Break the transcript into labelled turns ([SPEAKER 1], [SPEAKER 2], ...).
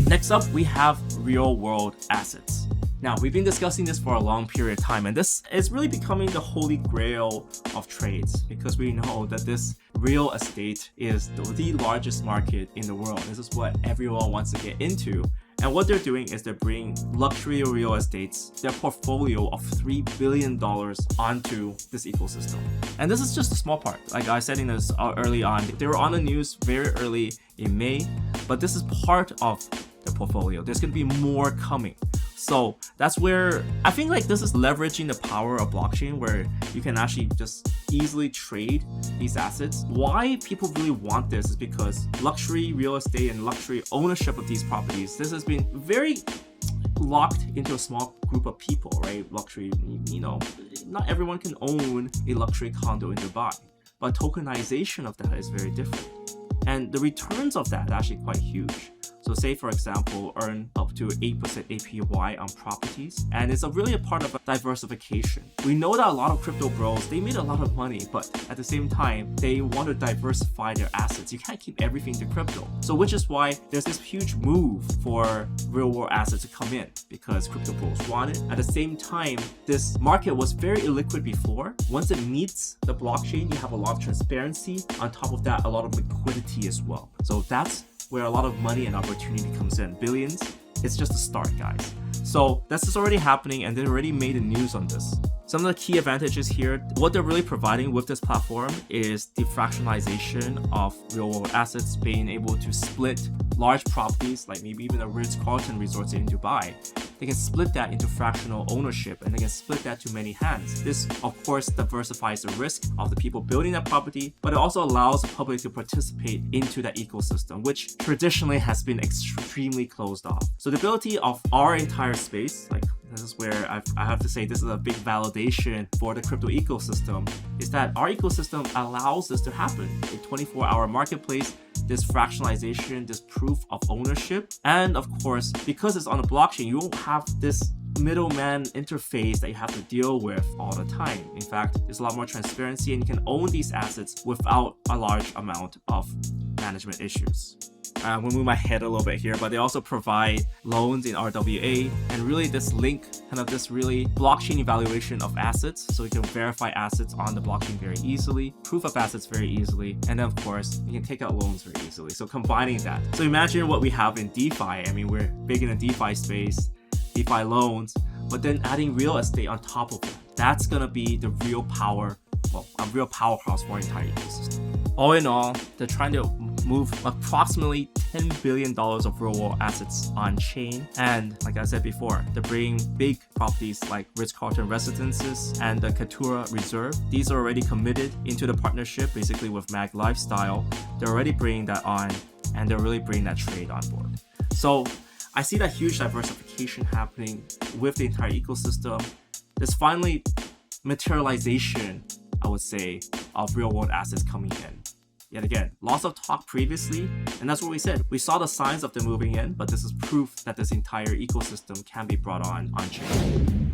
[SPEAKER 1] Next up, we have real world assets. Now, we've been discussing this for a long period of time, and this is really becoming the holy grail of trades because we know that this real estate is the largest market in the world. This is what everyone wants to get into. And what they're doing is they're bringing luxury real estates, their portfolio of $3 billion onto this ecosystem. And this is just a small part. Like I said in this early on, they were on the news very early in May, but this is part of the portfolio. There's going to be more coming. So that's where I think like this is leveraging the power of blockchain where you can actually just easily trade these assets. Why people really want this is because luxury real estate and luxury ownership of these properties, this has been very locked into a small group of people, right? Luxury, you know, not everyone can own a luxury condo in Dubai, but tokenization of that is very different. And the returns of that are actually quite huge. So say, for example, earn up to 8% APY on properties. And it's really a part of a diversification. We know that a lot of crypto bros, they made a lot of money, but at the same time, they want to diversify their assets. You can't keep everything to crypto. So which is why there's this huge move for real world assets to come in because crypto bros want it. At the same time, this market was very illiquid before. Once it meets the blockchain, you have a lot of transparency. On top of that, a lot of liquidity as well. So that's where a lot of money and opportunity comes in. Billions, it's just a start, guys. So this is already happening and they already made the news on this. Some of the key advantages here, what they're really providing with this platform is the fractionalization of real world assets, being able to split large properties, like maybe even a Ritz Carlton Resorts in Dubai. They can split that into fractional ownership and they can split that to many hands. This, of course, diversifies the risk of the people building that property, but it also allows the public to participate into that ecosystem, which traditionally has been extremely closed off. So the ability of our entire space, like this is where I have to say this is a big validation for the crypto ecosystem, is that our ecosystem allows this to happen. A 24-hour marketplace, this fractionalization, this proof of ownership, and of course, because it's on a blockchain, you won't have this middleman interface that you have to deal with all the time. In fact, there's a lot more transparency and you can own these assets without a large amount of management issues. I'm gonna move my head a little bit here, but they also provide loans in RWA and really this link, kind of this really blockchain evaluation of assets. So you can verify assets on the blockchain very easily, proof of assets very easily, and then of course, you can take out loans very easily. So combining that. So imagine what we have in DeFi. I mean, we're big in the DeFi space, DeFi loans, but then adding real estate on top of it. That's gonna be the real power, well, a real powerhouse for our entire ecosystem. All in all, they're trying to move approximately $10 billion of real world assets on chain. And like I said before, they're bringing big properties like Ritz Carlton Residences and the Katura Reserve. These are already committed into the partnership, basically with Mag Lifestyle. They're already bringing that on and they're really bringing that trade on board. So I see that huge diversification happening with the entire ecosystem. There's finally materialization, I would say, of real world assets coming in. Yet again, lots of talk previously, and that's what we said. We saw the signs of them moving in, but this is proof that this entire ecosystem can be brought on chain.